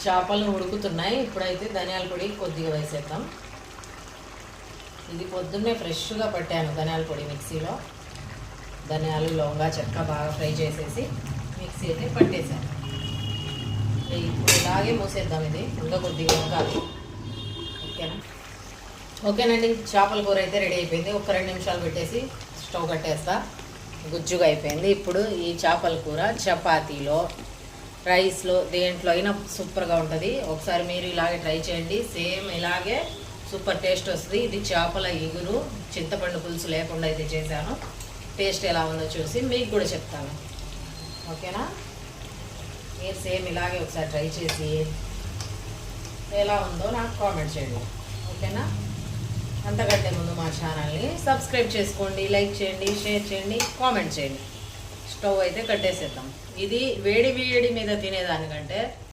చేపలు ఉడుకుతున్నాయి. ఇప్పుడైతే ధనియాల పొడి కొద్దిగా వేసేద్దాం. ఇది పొద్దున్నే ఫ్రెష్గా పట్టాను ధనియాల పొడి మిక్సీలో. ధనియాలు లవంగా చెక్క బాగా ఫ్రై చేసేసి మిక్సీ అయితే పట్టేశాను. ఇప్పుడు ఇలాగే మూసేద్దాం. ఇది ఇంకా కొద్దిగా ఉడకాలి. ఓకేనా? ఓకేనండి, చేపల కూర అయితే రెడీ అయిపోయింది. ఒక 2 నిమిషాలు పెట్టేసి స్టవ్ కట్టేస్తా. గుజ్జుగా అయిపోయింది. ఇప్పుడు ఈ చేపల కూర చపాతీలో, రైస్లో, దేంట్లో అయినా సూపర్గా ఉంటుంది. ఒకసారి మీరు ఇలాగే ట్రై చేయండి. సేమ్ ఇలాగే సూపర్ టేస్ట్ వస్తుంది. ఇది చేపల ఇగురు చింతపండు పులుసు లేకుండా అయితే చేశాను. టేస్ట్ ఎలా ఉందో చూసి మీకు కూడా చెప్తాను. ఓకేనా? మీరు సేమ్ ఇలాగే ఒకసారి ట్రై చేసి ఎలా ఉందో నాకు కామెంట్ చేయండి. ఓకేనా? అంతకంటే ముందు మా ఛానల్ని సబ్స్క్రైబ్ చేసుకోండి, లైక్ చేయండి, షేర్ చేయండి, కామెంట్ చేయండి. స్టవ్ అయితే కట్టేసేద్దాం. ఇది వేడి వేడి మీద తినేదానికంటే